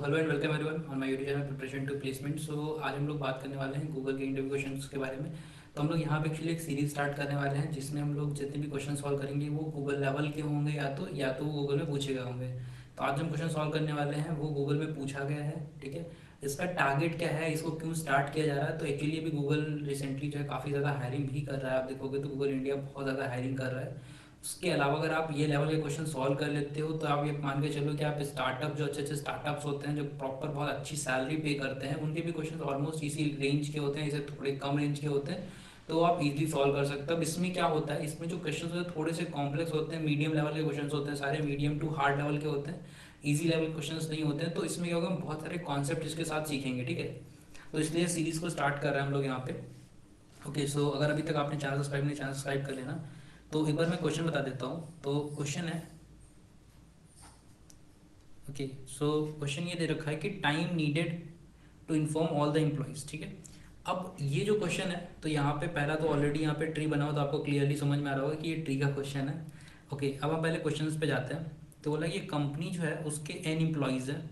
Hello and welcome everyone on my YouTube channel preparation to placement. आज हम लोग बात करने वाले हैं गूगल के इंटरव्यू क्वेश्चंस के बारे में। तो हम लोग यहाँ पे एक्चुअली एक सीरीज स्टार्ट करने वाले हैं जिसमें हम लोग जितने भी क्वेश्चन सॉल्व करेंगे वो गूगल लेवल के होंगे या तो वो गूगल में पूछे गए होंगे। तो आज हम क्वेश्चन सॉल्व करने वाले हैं वो गूगल में पूछा गया है। ठीक है, इसका टारगेट क्या है, इसको क्यों स्टार्ट किया जा रहा है। तो एक्चुअली अभी गूगल रिसेंटली जो है काफ़ी ज़्यादा हायरिंग भी कर रहा है। आप देखोगे तो गूगल इंडिया बहुत ज़्यादा हायरिंग कर रहा है। उसके अलावा अगर आप ये लेवल के क्वेश्चन सॉल्व कर लेते हो तो आप ये मान के चलो कि आप स्टार्टअप जो अच्छे अच्छे स्टार्टअप्स होते हैं जो प्रॉपर बहुत अच्छी सैलरी पे करते हैं उनके भी क्वेश्चन ऑलमोस्ट इसी रेंज के होते हैं, इसे थोड़े कम रेंज के होते हैं। तो आप इजीली सॉल्व कर सकते हो। अब इसमें क्या होता है, इसमें जो क्वेश्चन होते हैं थोड़े से कॉम्प्लेक्स होते हैं, मीडियम लेवल के क्वेश्चन होते हैं, सारे मीडियम टू हार्ड लेवल के होते हैं, ईजी लेवल क्वेश्चन नहीं होते हैं। तो इसमें क्या होगा, हम बहुत सारे कॉन्सेप्ट इसके साथ सीखेंगे। ठीक है, तो इसलिए सीरीज को स्टार्ट कर रहे हैं हम लोग यहाँ पे। ओके, सो अगर अभी तक आपने चैनल सब्सक्राइब नहीं, चैनल सब्सक्राइब कर लेना। तो एक बार मैं क्वेश्चन बता देता हूँ। तो क्वेश्चन है, ओके, सो क्वेश्चन ये दे रखा है कि time needed to inform all the employees. ठीक है, अब ये जो क्वेश्चन है तो यहाँ पे पहला तो ऑलरेडी यहाँ पे ट्री बना हो तो आपको क्लियरली समझ में आ रहा होगा कि ये ट्री का क्वेश्चन है। ओके, अब हम पहले क्वेश्चन पे जाते हैं। तो बोला ये कंपनी जो है उसके एन एम्प्लॉयज़ है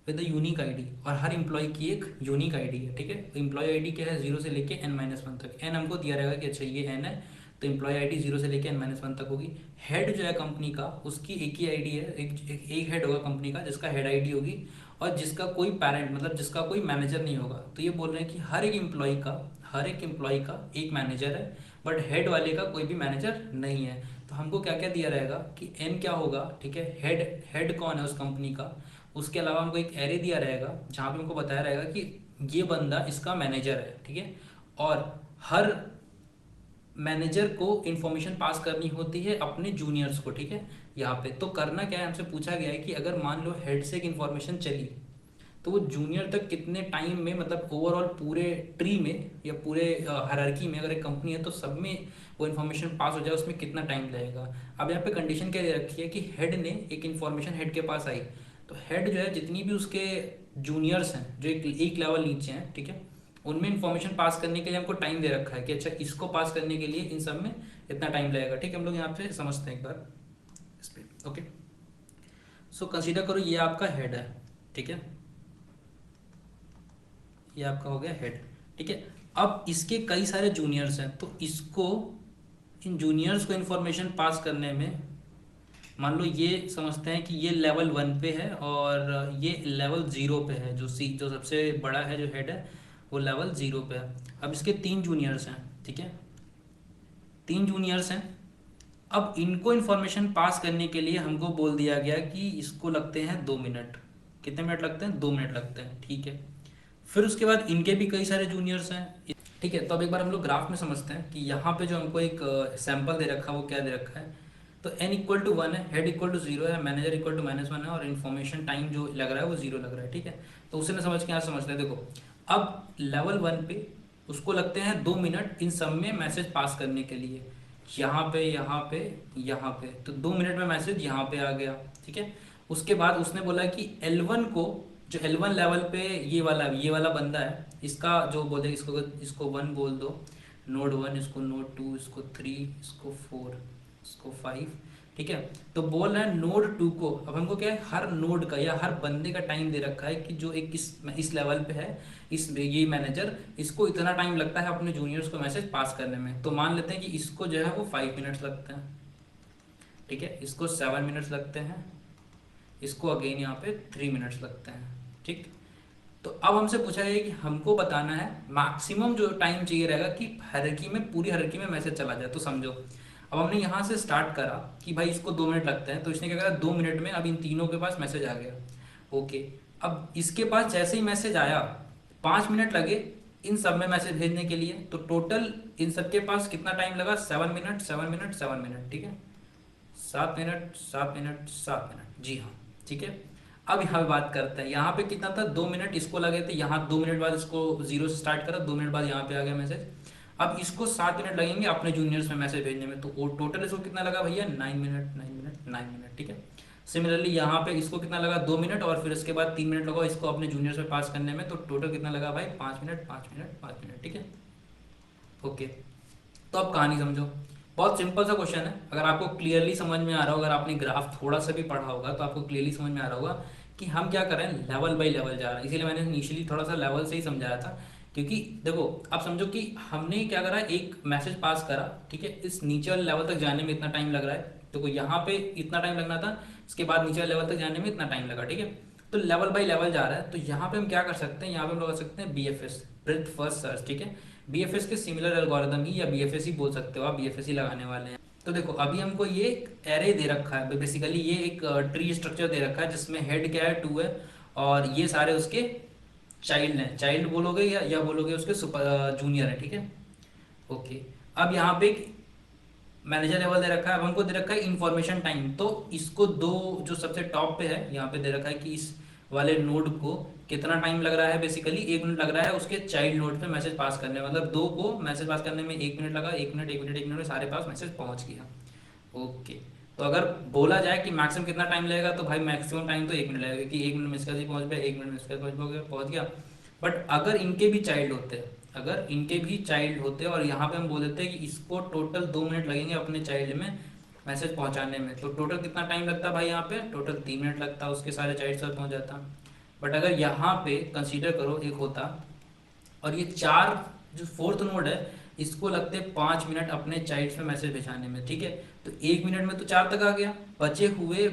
विद यूनिक आईडी, और हर एम्प्लॉय की एक यूनिक आईडी है। ठीक है, तो एम्प्लॉय आईडी क्या है, 0 से लेके n-1 तक। n हमको दिया रहेगा कि अच्छा ये n है, तो एम्प्लॉय आईडी 0 से लेके n-1 तक होगी। हेड जो है कंपनी का उसकी एक ही आईडी है, एक हेड होगा कंपनी का जिसका हेड आईडी होगी, और जिसका कोई पैरेंट मतलब जिसका कोई मैनेजर नहीं होगा। तो ये बोल रहे हैं कि हर एक एम्प्लॉय का एक मैनेजर है, बट हेड वाले का कोई भी मैनेजर नहीं है। तो हमको क्या क्या दिया रहेगा कि एन क्या होगा। ठीक है, हेड हेड कौन है उस कंपनी का। उसके अलावा हमको एक एरे दिया रहेगा जहाँ पे हमको बताया रहेगा कि ये बंदा इसका मैनेजर है। ठीक है, और हर मैनेजर को इन्फॉर्मेशन पास करनी होती है अपने जूनियर्स को। ठीक है, यहाँ पे तो करना क्या है, हमसे पूछा गया है कि अगर मान लो हेड से एक इन्फॉर्मेशन चली तो वो जूनियर तक कितने टाइम में, मतलब ओवरऑल पूरे ट्री में या पूरे हायरार्की में अगर एक कंपनी है तो सब में वो इन्फॉर्मेशन पास हो जाए, उसमें कितना टाइम लगेगा। अब यहाँ पे कंडीशन क्या दे रखी है कि हेड ने एक इन्फॉर्मेशन हेड के पास आई, तो हेड जो है जितनी भी उसके जूनियर्स हैं जो एक लेवल नीचे हैं, ठीक है, उनमें इन्फॉर्मेशन पास करने के लिए हमको टाइम दे रखा है कि अच्छा इसको पास करने के लिए इन सब में इतना टाइम लगेगा। ठीक है, हम लोग यहाँ पे समझते हैं एक बार इस पर। ओके, सो कंसीडर करो ये आपका हेड है। ठीक है, ये आपका हो गया हेड। ठीक है, अब इसके कई सारे जूनियर्स हैं, तो इसको इन जूनियर्स को इन्फॉर्मेशन पास करने में मान लो ये समझते हैं कि ये लेवल 1 पे है और ये लेवल 0 पे है। जो सबसे बड़ा है जो हेड है वो लेवल 0 पे है। अब इसके 3 जूनियर्स हैं। ठीक है, 3 जूनियर्स हैं। अब इनको इन्फॉर्मेशन पास करने के लिए हमको बोल दिया गया कि इसको लगते हैं 2 मिनट। कितने मिनट लगते हैं, 2 मिनट लगते हैं। ठीक है, फिर उसके बाद इनके भी कई सारे जूनियर्स हैं। ठीक है, तो अब एक बार हम लोग ग्राफ में समझते हैं कि यहाँ पे जो हमको एक सैंपल दे रखा है वो क्या दे रखा है। तो n=1 है, हेड =0 है, मैनेजर =-1 है, और इन्फॉर्मेशन टाइम जो लग रहा है वो 0 लग रहा है। ठीक है, तो उसे ना समझ के यहाँ समझते हैं। देखो, अब लेवल 1 पे उसको लगते हैं 2 मिनट इन सब में मैसेज पास करने के लिए। यहाँ पे यहाँ पे यहाँ पे, तो 2 मिनट में मैसेज यहाँ पे आ गया। ठीक है, उसके बाद उसने बोला कि L1 को, जो L1 लेवल पे ये वाला बंदा है, इसका जो बोले इसको इसको 1 बोल दो, नोड 1, इसको नोड 2, इसको 3, इसको 4, इसको 5। ठीक है, तो बोल रहा है नोड 2 को। अब हमको क्या है, हर नोड का या हर बंदे का टाइम दे रखा है कि जो एक इस लेवल पे है, ये मैनेजर, इसको इतना टाइम लगता है अपने जूनियर्स को मैसेज पास करने में। तो मान लेते हैं कि इसको जो है वो 5 मिनट्स लगते हैं। ठीक है, इसको 7 मिनट्स लगते हैं, इसको अगेन यहाँ पे 3 मिनट्स लगते हैं। ठीक, तो अब हमसे पूछा गया कि हमको बताना है मैक्सिमम जो टाइम चाहिए रहेगा कि हायरार्की में, पूरी हायरार्की में मैसेज चला जाए। तो समझो, अब हमने यहाँ से स्टार्ट करा कि भाई इसको 2 मिनट लगते हैं, तो इसने क्या करा, 2 मिनट में अब इन तीनों के पास मैसेज आ गया। ओके, अब इसके पास जैसे ही मैसेज आया 5 मिनट लगे इन सब में मैसेज भेजने के लिए। तो टोटल इन सबके पास कितना टाइम लगा, 7 मिनट, 7 मिनट, 7 मिनट। ठीक है, 7 मिनट, 7 मिनट, 7 मिनट, जी हाँ। ठीक है, अब यहाँ बात करते हैं, यहाँ पे कितना था, 2 मिनट इसको लगे थे। यहाँ 2 मिनट बाद इसको 0 से स्टार्ट करा, 2 मिनट बाद यहाँ पे आ गया मैसेज। अब इसको 7 मिनट लगेंगे अपने जूनियर्स में मैसेज भेजने में, तो टोटल इसको कितना लगा भैया, 9 मिनट, 9 मिनट, 9 मिनट। ठीक है, सिमिलरली यहाँ पे इसको कितना लगा, 2 मिनट, और फिर इसके बाद 3 मिनट लगा इसको अपने जूनियर्स में पास करने में। तो टोटल कितना लगा भाई, 5 मिनट, 5 मिनट, 5 मिनट। ठीक है, ओके, तो अब कहानी समझो। बहुत सिंपल सा क्वेश्चन है, अगर आपको क्लियरली समझ में आ रहा होगा, अगर आपने ग्राफ थोड़ा सा भी पढ़ा होगा तो आपको क्लियरली समझ में आ रहा होगा कि हम क्या कर रहे हैं, लेवल बाय लेवल जा रहे हैं। इसीलिए मैंने इनिशियली थोड़ा सा लेवल से ही समझाया था, क्योंकि देखो आप समझो कि हमने क्या करा, एक मैसेज पास करा, ठीक है, इस नीचे वाले लेवल तक जाने में इतना टाइम लग रहा है, देखो यहाँ पे इतना टाइम लगना था, इसके बाद नीचे वाले लेवल तक जाने में इतना टाइम लगा, ठीक है। तो लेवल बाय लेवल जा रहा है, तो यहाँ पे हम क्या कर सकते हैं, यहाँ पे हम लगा सकते हैं BFS, ब्रेथ फर्स्ट सर्च, ठीक है। BFS के सिमिलर एल्गोरिदम ही, या BFS ही बोल सकते हो आप, BFS ही लगाने वाले हैं। तो देखो अभी हमको ये एरे दे रखा है, बेसिकली ये एक ट्री स्ट्रक्चर दे रखा है, जिसमें हेड क्या है, 2 है, और ये सारे उसके चाइल्ड हैं, चाइल्ड बोलोगे या बोलोगे उसके सुपर जूनियर है, ठीक है। ओके, अब यहाँ पे मैनेजर लेवल दे रखा है, अब हमको दे रखा है इंफॉर्मेशन टाइम, तो इसको दो, जो सबसे टॉप पे है यहाँ पे दे रखा है कि इस वाले नोड को कितना टाइम लग रहा है, बेसिकली 1 मिनट लग रहा है उसके चाइल्ड नोड पे मैसेज पास करने में, मतलब दो को मैसेज पास करने में 1 मिनट लगा, 1 मिनट 1 मिनट 1 मिनट में सारे पास मैसेज पहुंच गया। ओके, तो अगर बोला जाए कि मैक्सिमम कितना टाइम लगेगा, तो भाई मैक्सिमम टाइम तो 1 मिनट लगेगा, कि 1 मिनट में इसका जी पहुंच गया, 1 मिनट में इसका पहुंच गया। बट अगर इनके भी चाइल्ड होते, अगर इनके भी चाइल्ड होते और यहाँ पे हम बोल देते कि इसको टोटल 2 मिनट लगेंगे अपने चाइल्ड में मैसेज पहुंचाने में, तो टोटल कितना टाइम लगता भाई, यहाँ पे टोटल 3 मिनट लगता, उसके सारे चाइल्ड साथ पहुंच जाता। बट अगर यहाँ पे कंसीडर करो एक होता, और ये चार, जो फोर्थ नोड है, इसको लगते 5 मिनट अपने चाइल्ड में मैसेज भेजाने में, ठीक है। तो 1 मिनट में तो 4 तक आ गया, बचे हुए,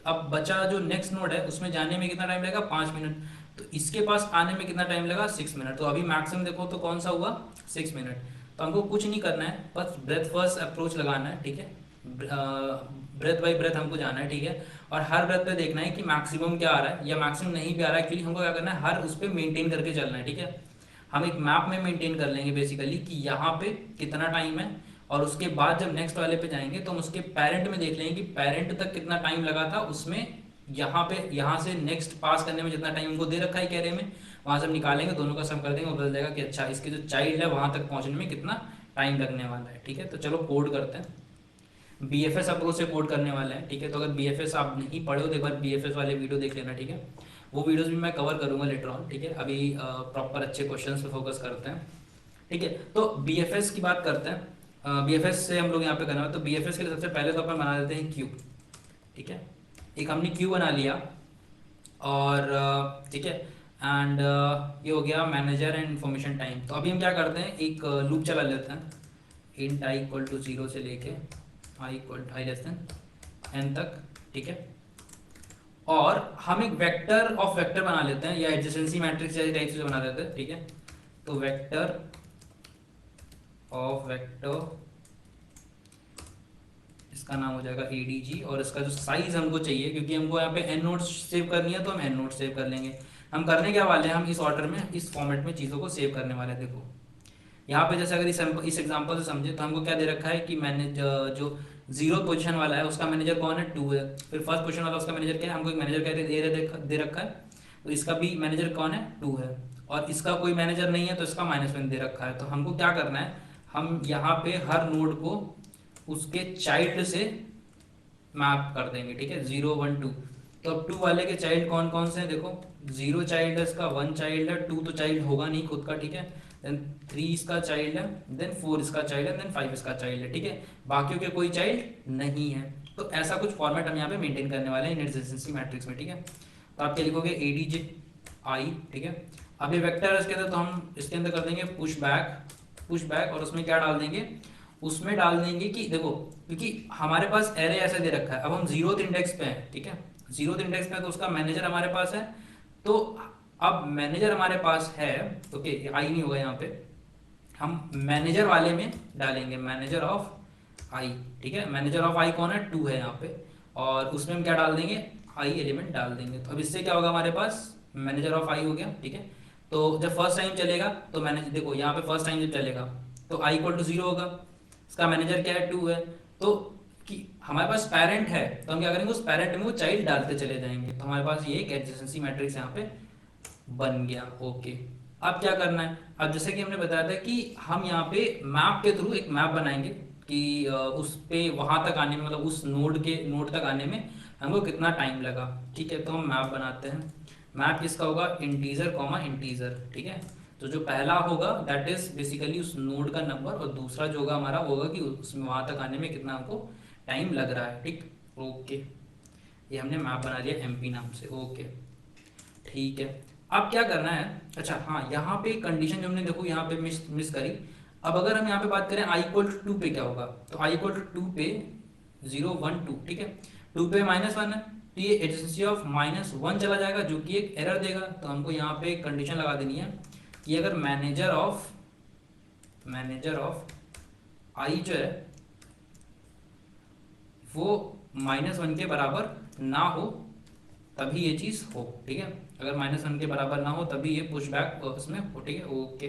अब बचा जो नेक्स्ट नोड है उसमें जाने में कितना टाइम लगेगा, 5 मिनट, तो इसके पास आने में कितना टाइम लगा, 6 मिनट। तो अभी मैक्सिमम देखो तो कौन सा हुआ, 6 मिनट। तो हमको कुछ नहीं करना है, बस ब्रेथ फर्स्ट अप्रोच लगाना है, ठीक है, ब्रेथ बाय ब्रेथ हमको जाना है, ठीक है। और हर ब्रेथ पे देखना है कि मैक्सिमम क्या आ रहा है, या मैक्सिमम नहीं भी आ रहा है, एक्चुअली हमको क्या करना है, हर उस पर मेंटेन करके चलना है, ठीक है। हम एक मैप में मेंटेन कर लेंगे बेसिकली कि यहाँ पे कितना टाइम है, और उसके बाद जब नेक्स्ट वाले पे जाएंगे तो हम उसके पेरेंट में देख लेंगे कि पेरेंट तक कितना टाइम लगा था, उसमें यहाँ पे, यहाँ से नेक्स्ट पास करने में जितना टाइम उनको दे रखा है कैरे में, वहां से हम निकालेंगे, दोनों का सम कर देंगे और बदल जाएगा कि अच्छा इसके जो चाइल्ड है वहां तक पहुंचने में कितना टाइम लगने वाला है, ठीक है। तो चलो कोड करते हैं, BFS अप्रोच से कोड करने वाले हैं, ठीक है। तो अगर BFS आप नहीं पढ़े हो तो एक बार BFS वाले वीडियो देख लेना, ठीक है। वो वीडियोस भी मैं कवर करूंगा लेटर ऑन, ठीक है। अभी प्रॉपर अच्छे क्वेश्चंस पे फोकस करते हैं, ठीक है। तो BFS की बात करते हैं, BFS से हम लोग यहाँ पे करना है, तो BFS के लिए सबसे पहले तो अपन बना देते हैं क्यू, ठीक है। एक हमने क्यू बना लिया, और ठीक है, एंड ये हो गया मैनेजर एंड इन्फॉर्मेशन टाइम। तो अभी हम क्या करते हैं, एक लूप चला लेते हैं, इंट आई इक्वल टू 0 से लेके आई लेस देन n तक, ठीक है। और हम एक वेक्टर ऑफ वेक्टर बना लेते हैं, या एडजेसेंसी मैट्रिक्स जैसे टाइप से बना देते हैं, ठीक है। तो वेक्टर ऑफ वेक्टर, इसका नाम हो जाएगा ADG, और इसका जो साइज हमको चाहिए, क्योंकि हमको यहाँ पे n नोट्स सेव करनी है, तो हम n नोट्स सेव कर लेंगे। हम करने क्या वाले हैं, हम इस ऑर्डर में, इस फॉर्मेट में चीज़ों को सेव करने वाले हैं। देखो यहाँ पे जैसे अगर इस एग्जांपल से समझे, तो हमको क्या दे रखा है कि मैंने जो 0 पोजीशन वाला है उसका मैनेजर कौन है, 2 है। फिर फर्स्ट पोजीशन वाला उसका मैनेजर क्या है, हमको एक मैनेजर क्या दे रखा है, तो इसका भी मैनेजर कौन है, 2 है। और इसका कोई मैनेजर नहीं है तो इसका -1 दे रखा है। तो हमको क्या करना है, हम यहाँ पे हर नोड को उसके चाइल्ड से मैप कर देंगे, ठीक है, 0 1 2। तो अब 2 वाले के चाइल्ड कौन कौन से हैं, देखो 0 चाइल्ड है इसका, 1 चाइल्ड है, 2 तो चाइल्ड होगा नहीं खुद का, ठीक है, देन 3 इसका चाइल्ड है, देन 4 इसका चाइल्ड है, देन 5 इसका चाइल्ड है, ठीक है। बाकियों के कोई चाइल्ड नहीं है। तो ऐसा कुछ फॉर्मेट हम यहाँ पे मेंटेन करने वाले हैं इन एडजेसेंसी मैट्रिक्स में, ठीक है। तो आप क्या लिखोगे, ADJ आई, ठीक है। अब ये वेक्टर है इसके अंदर, तो हम इसके अंदर कर देंगे पुश बैक, और उसमें क्या डाल देंगे, उसमें डाल देंगे कि देखो, क्योंकि हमारे पास एरे ऐसे दे रखा है, अब हम 0th इंडेक्स पे हैं, ठीक है, 0th इंडेक्स पे है, तो उसका मैनेजर हमारे पास है। तो अब मैनेजर हमारे पास है, ओके, आई नहीं होगा यहाँ पे, हम मैनेजर वाले में डालेंगे मैनेजर ऑफ आई, ठीक है। मैनेजर ऑफ आई कौन है, 2 है यहाँ पे, और उसमें हम क्या डाल देंगे, आई एलिमेंट डाल देंगे। तो अब इससे क्या होगा, हमारे पास मैनेजर ऑफ आई हो गया, ठीक है। तो जब फर्स्ट टाइम चलेगा तो मैनेजर, देखो यहाँ पे फर्स्ट टाइम जब चलेगा तो आई इक्वल टू 0 होगा, इसका मैनेजर क्या है, 2 है। तो कि हमारे पास पेरेंट है, तो हम क्या करेंगे, उस पेरेंट में वो चाइल्ड डालते चले जाएंगे। तो हमारे पास ये एक एडजेसेंसी मैट्रिक्स यहाँ पे बन गया, ओके। अब क्या करना है, अब जैसे कि हमने बताया था कि हम यहाँ पे मैप के थ्रू एक मैप बनाएंगे कि उस पे वहां तक आने में, मतलब उस नोड तक आने में हमको कितना टाइम लगा, ठीक है। तो हम मैप बनाते हैं, मैप किसका होगा, इंटीजर कॉमा इंटीजर, ठीक है। तो जो पहला होगा दैट इज बेसिकली उस नोड का नंबर, और दूसरा जो होगा हमारा वो होगा कि उसमें वहां तक आने में कितना हमको टाइम लग रहा है, ठीक, ओके। ये हमने मैप बना लिया MP नाम से, ओके। ठीक है, अब क्या करना है, अच्छा हाँ, यहाँ पे कंडीशन जो हमने देखो यहाँ पे मिस मिस करी। अब अगर हम यहाँ पे बात करें आई इक्वल टू 2 पे क्या होगा, तो आई इक्वल टू 2 पे 0 1 2, ठीक है, 2 पे -1 है, तो ये एडजेंसी ऑफ -1 चला जाएगा जो कि एक एरर देगा। तो हमको यहाँ पे कंडीशन लगा देनी है कि अगर मैनेजर ऑफ आई जो है वो -1 के बराबर ना हो तभी ये चीज हो, ठीक है, अगर -1 के बराबर ना हो तभी ये पुश बैक उसमें हो, ठीक है। ओके,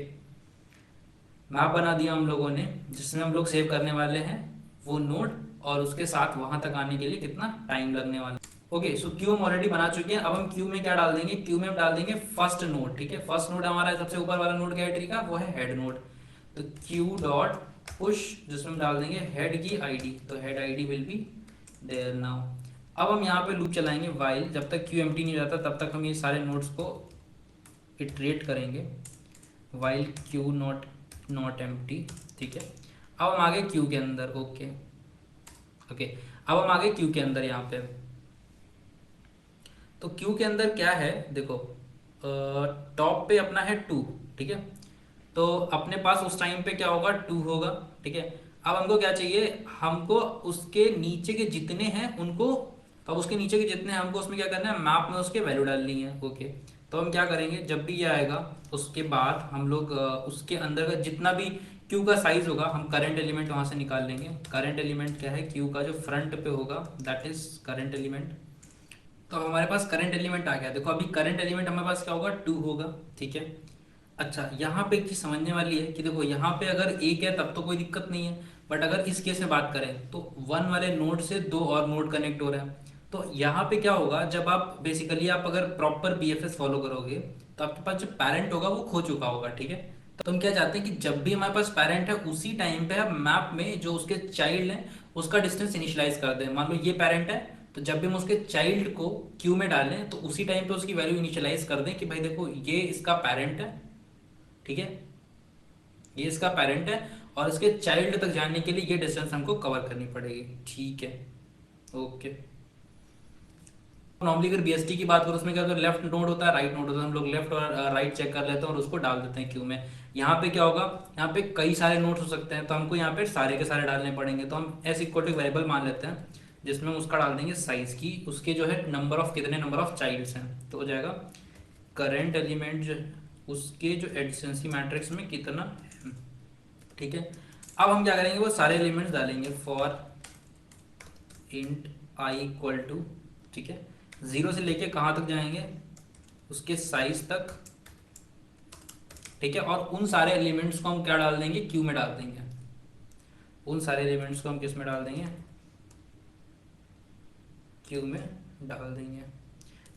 मैप बना दिया हम लोगों ने जिसमें हम लोग सेव करने वाले हैं वो नोड, और उसके साथ वहां तक आने के लिए कितना टाइम लगने वाला है। ओके, सो क्यू हम ऑलरेडी बना चुके हैं। अब हम क्यू में क्या डाल देंगे, क्यू में हम डाल देंगे फर्स्ट नोड, ठीक है। फर्स्ट नोड हमारा सबसे ऊपर वाला नोड क्या है ट्री का, वो है हेड नोड। तो क्यू डॉट पुश, जिसमें हम डाल देंगे हेड की आईडी, तो head ID will be there now. अब हम यहाँ पे लूप चलाएंगे वाइल, जब तक क्यू एम्प्टी नहीं जाता तब तक हम ये सारे नोड्स को इटरेट करेंगे, वाइल क्यू नॉट एम्प्टी, ठीक है। अब हम आगे क्यू के अंदर, ओके ओके, अब हम आगे क्यू के अंदर यहाँ पे, तो क्यू के अंदर क्या है देखो, टॉप पे अपना है 2, ठीक है, तो अपने पास उस टाइम पे क्या होगा 2 होगा, ठीक है। अब हमको क्या चाहिए, हमको उसके नीचे के जितने हैं उनको, अब उसके नीचे के जितने हैं हमको उसमें क्या करना है, मैप में उसके वैल्यू डालनी है, ओके। तो हम क्या करेंगे, जब भी ये आएगा उसके बाद हम लोग उसके अंदर का जितना भी क्यू का साइज होगा हम करंट एलिमेंट वहां से निकाल लेंगे। करंट एलिमेंट क्या है, क्यू का जो फ्रंट पे होगा दैट इज करंट एलिमेंट। तो हमारे पास करंट एलिमेंट आ गया, देखो अभी करंट एलिमेंट हमारे पास क्या होगा 2 होगा, ठीक है। अच्छा, यहाँ पे एक चीज समझने वाली है कि देखो यहाँ पे अगर एक है तब तो कोई दिक्कत नहीं है, बट अगर इस केस में बात करें तो 1 वाले नोड से 2 और नोड कनेक्ट हो रहे हैं। तो यहाँ पे क्या होगा, जब आप बेसिकली आप अगर प्रॉपर बीएफएस फॉलो करोगे तो आपके पास जो पेरेंट होगा वो खो चुका होगा, ठीक है। तो हम क्या चाहते हैं कि जब भी हमारे पास पेरेंट है उसी टाइम पे हम मैप में जो उसके चाइल्ड है उसका डिस्टेंस इनिशियलाइज कर दें। मान लो ये पेरेंट है, तो जब भी हम उसके चाइल्ड को क्यू में डालें तो उसी टाइम पे उसकी वैल्यू इनिशियलाइज कर दें कि भाई देखो ये इसका पेरेंट है, ठीक है, ये इसका पेरेंट है, और इसके चाइल्ड तक जाने के लिए ये डिस्टेंस हमको कवर करनी पड़ेगी, ठीक है। ओके, नॉर्मली अगर बीएसटी की बात करो उसमें क्या होता है, लेफ्ट नोड होता है राइट नोड होता है, हम लोग लेफ्ट और राइट चेक कर लेते हैं और उसको डाल देते हैं क्यू में। यहाँ पे क्या होगा, यहाँ पे कई सारे नोड्स हो सकते हैं तो हमको यहाँ पे सारे के सारे डालने पड़ेंगे। तो हम एस इक्वल टू वेरिएबल मान लेते हैं जिसमें हम उसका डाल देंगे साइज की, उसके जो है नंबर ऑफ कितने नंबर ऑफ चाइल्ड्स हैं, तो हो जाएगा करेंट एलिमेंट जो उसके जो एडजेंसी मैट्रिक्स में कितना है, ठीक है। अब हम क्या करेंगे, वो सारे एलिमेंट्स डालेंगे for int i equal to, ठीक है, 0 से लेके कहाँ तक जाएंगे, उसके साइज तक, ठीक है। और उन सारे एलिमेंट्स को हम क्या डाल देंगे, क्यू में डाल देंगे। उन सारे एलिमेंट्स को हम किस में डाल देंगे, क्यू में डाल देंगे,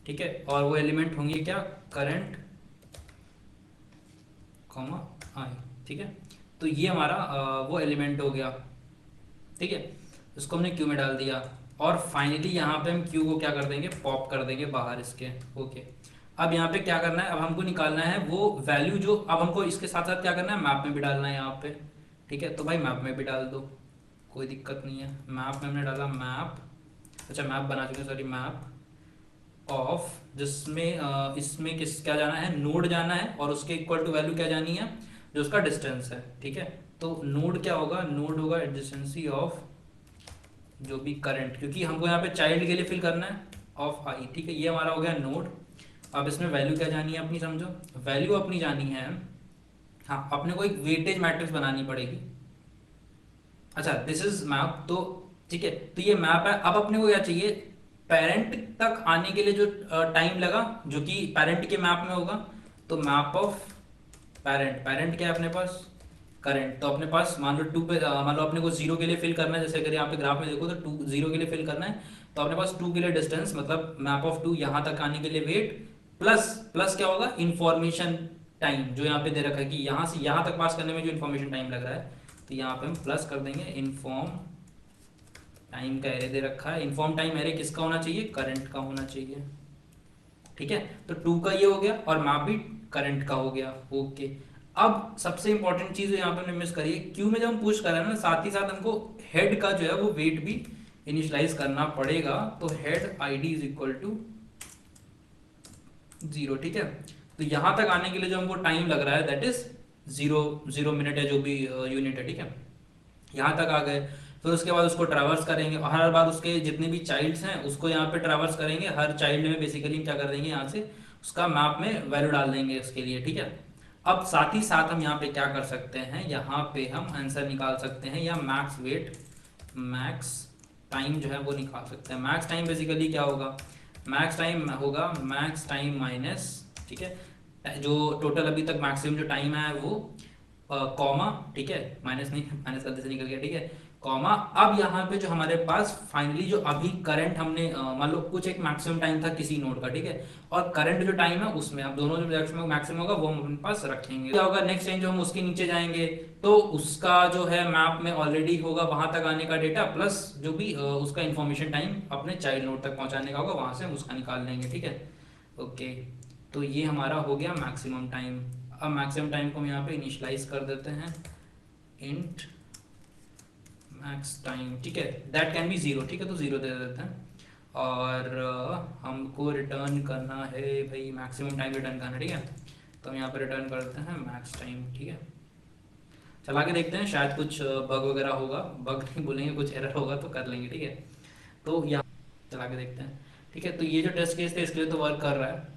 ठीक है। और वो एलिमेंट होंगे क्या, करंट कॉमा आई, ठीक है। तो ये हमारा वो एलिमेंट हो गया, ठीक है, इसको हमने क्यू में डाल दिया। और फाइनली यहाँ पे हम क्यू को क्या कर देंगे, पॉप कर देंगे बाहर इसके, ओके। अब यहाँ पे क्या करना है, अब हमको निकालना है वो वैल्यू जो, अब हमको इसके साथ साथ क्या करना है, मैप में भी डालना है यहाँ पे, ठीक है। तो भाई मैप में भी डाल दो, कोई दिक्कत नहीं है। मैप में हमने डाला मैप, अच्छा मैप बना चुके हैं, सॉरी, मैप ऑफ, जिसमें इसमें किस क्या जाना है, नोड जाना है, और उसके इक्वल टू वैल्यू क्या जानी है, जो उसका डिस्टेंस है, ठीक है। तो नोड क्या होगा, नोड होगा एडजेंसी ऑफ जो भी करंट, क्योंकि हमको यहाँ पे चाइल्ड के लिए फिल करना है ऑफ आई, ठीक है। ये हमारा हो गया नोड। अब इसमें वैल्यू क्या जानी है अपनी, समझो वैल्यू अपनी जानी है, हाँ अपने को एक वेटेज मैट्रिक्स बनानी पड़ेगी। अच्छा दिस इज मैप, तो ठीक है, तो ये मैप है। अब अपने को क्या चाहिए, पेरेंट तक आने के लिए जो टाइम लगा जो कि पेरेंट के मैप में होगा, तो मैप ऑफ पेरेंट, पेरेंट क्या है अपने पास, करंट। तो अपने पास मान लो 2 पे, मान लो अपने को 0 के लिए फिल करना है, जैसे अगर यहाँ पे ग्राफ में देखो तो 2 0 के लिए फिल करना है, तो अपने पास 2 के लिए डिस्टेंस मतलब मैप ऑफ 2 यहाँ तक आने के लिए वेट, प्लस प्लस क्या होगा, इंफॉर्मेशन टाइम जो यहाँ पे दे रखा है कि यहाँ से यहाँ तक पास करने में जो इन्फॉर्मेशन टाइम लग रहा है, तो यहाँ पे हम प्लस कर देंगे इन्फॉर्म टाइम का एरे दे रखा है। इन्फॉर्म टाइम एरे किसका होना चाहिए, करंट का होना चाहिए, ठीक है। तो 2 का ये हो गया और मैप भी करंट का हो गया, ओके। अब सबसे इंपॉर्टेंट चीज यहाँ पे हमने मिस करी है, क्यू में जब हम पुश कर रहे हैं ना साथ ही साथ हमको हेड का जो है वो वेट भी इनिशियलाइज करना पड़ेगा। तो head ID is equal to zero, ठीक है। तो यहाँ तक आने के लिए जो हमको टाइम लग रहा है दैट इज जीरो, 0 मिनट है जो भी यूनिट है, ठीक है। यहाँ तक आ गए, फिर उसके बाद उसको ट्रैवर्स करेंगे और हर बार उसके जितने भी चाइल्ड्स हैं उसको यहाँ पे ट्रैवर्स करेंगे, हर चाइल्ड में बेसिकली क्या कर देंगे, यहाँ से उसका मैप में वैल्यू डाल देंगे उसके लिए, ठीक है। अब साथ ही साथ हम यहाँ पे क्या कर सकते हैं, यहाँ पे हम आंसर निकाल सकते हैं या मैक्स वेट, मैक्स टाइम जो है वो निकाल सकते हैं। मैक्स टाइम बेसिकली क्या होगा, मैक्स टाइम होगा मैक्स टाइम माइनस, ठीक है, जो टोटल अभी तक मैक्सिमम जो टाइम है वो कॉमा, ठीक है, माइनस नहीं, माइनस गलती से निकल गया, ठीक है, कॉमा। अब यहाँ पे जो हमारे पास फाइनली जो अभी करंट हमने मान लो कुछ एक मैक्सिमम टाइम था किसी नोड का, ठीक है, और करंट जो टाइम है उसमें अब दोनों जो मैक्सिमम होगा वो हम अपने पास रखेंगे। क्या होगा नेक्स्ट टाइम जो हम उसके नीचे जाएंगे तो उसका जो है मैप में ऑलरेडी होगा वहां तक आने का डेटा, प्लस जो भी उसका इन्फॉर्मेशन टाइम अपने चाइल्ड नोड तक पहुंचाने का होगा, वहां से हम उसका निकाल लेंगे, ठीक है। ओके, तो ये हमारा हो गया मैक्सिमम टाइम। अब मैक्सिमम टाइम को हम यहाँ पे इनिशियलाइज कर देते हैं, इंट मैक्स टाइम, ठीक है, दैट कैन बी जीरो, ठीक है, तो जीरो दे देते हैं। और हमको रिटर्न करना है भाई मैक्सिमम टाइम रिटर्न करना है, ठीक है, तो हम यहाँ पे रिटर्न कर देते हैं मैक्स टाइम, ठीक है। चला के देखते हैं, शायद कुछ बग वगैरह होगा, बग नहीं बोलेंगे, कुछ एरर होगा तो कर लेंगे, ठीक है। तो यहाँ चला के देखते हैं, ठीक है। तो ये जो टेस्ट केस थे इसके लिए तो वर्क कर रहा है,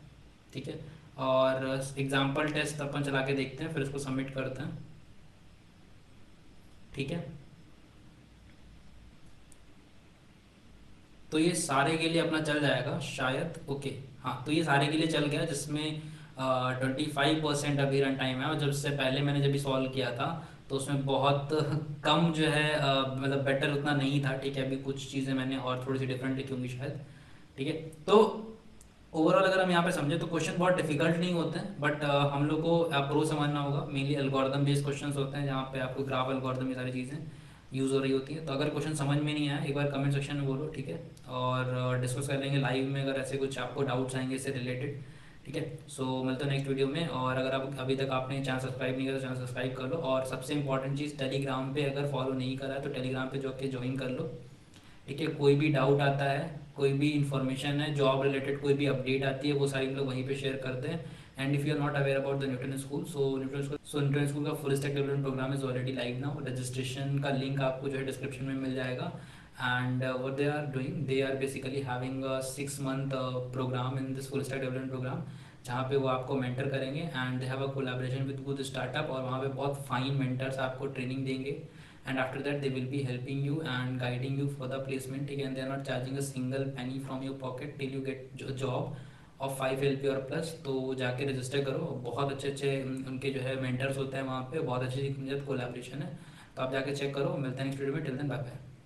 ठीक है। और एग्जाम्पल टेस्ट अपन चला के देखते हैं, फिर इसको सबमिट करते हैं, ठीक है। तो ये सारे के लिए अपना चल जाएगा शायद, ओके, हाँ, तो ये सारे के लिए चल गया, जिसमें 25% अभी रन टाइम है, और जब से पहले मैंने जब भी सॉल्व किया था तो उसमें बहुत कम जो है मतलब बेटर उतना नहीं था, ठीक है। अभी कुछ चीज़ें मैंने और थोड़ी सी डिफरेंट लिखी होंगी शायद, ठीक है। तो ओवरऑल अगर हम यहाँ पे समझे तो क्वेश्चन बहुत डिफिकल्ट नहीं होते हैं, बट हम लोग को अप्रोच समझना होगा। मेनली एल्गोरिदम बेस्ड क्वेश्चंस होते हैं जहाँ पे आपको ग्राफ एल्गोरिदम ये सारी चीज़ें यूज़ हो रही होती है। तो अगर क्वेश्चन समझ में नहीं आया एक बार कमेंट सेक्शन में बोलो, ठीक है, और डिस्कस कर लेंगे लाइव में अगर ऐसे कुछ आपको डाउट्स आएंगे इससे रिलेटेड, ठीक है। सो मिलते हैं नेक्स्ट वीडियो में। और अगर आप अभी तक आपने चैनल सब्सक्राइब नहीं किया तो चैनल सब्सक्राइब कर लो, और सबसे इंपॉर्टेंट चीज़ टेलीग्राम पे अगर फॉलो नहीं करा है तो टेलीग्राम पे जाके ज्वाइन कर लो, ठीक है। कोई भी डाउट आता है, कोई भी इन्फॉर्मेशन है जॉब रिलेटेड, कोई भी अपडेट आती है, वो सारी हम लोग वहीं पे शेयर करते हैं। And if you are not aware about the Newton school, Newton school का full stack development program is already live now. Registration का लिंक आपको जो है डिस्क्रिप्शन में मिल जाएगा। And what they are doing, they are basically having a 6 month program in this full stack development program, जहाँ पे वो आपको मेंटर करेंगे, and they have a collaboration with good startup, और वहाँ पे बहुत फाइन मेंटर्स आपको ट्रेनिंग देंगे। And after that they will be helping you and guiding you for the placement, again they are not charging a single penny from your pocket till you get a job of 5 LP और plus. तो जाके register करो, बहुत अच्छे अच्छे उनके जो है मेंटर्स होते हैं वहाँ पे, बहुत अच्छी कोलैबोरेशन है, तो आप जाके चेक करो। मिलते हैं नेक्स्ट वीडियो में, टिल देन बाय बाय।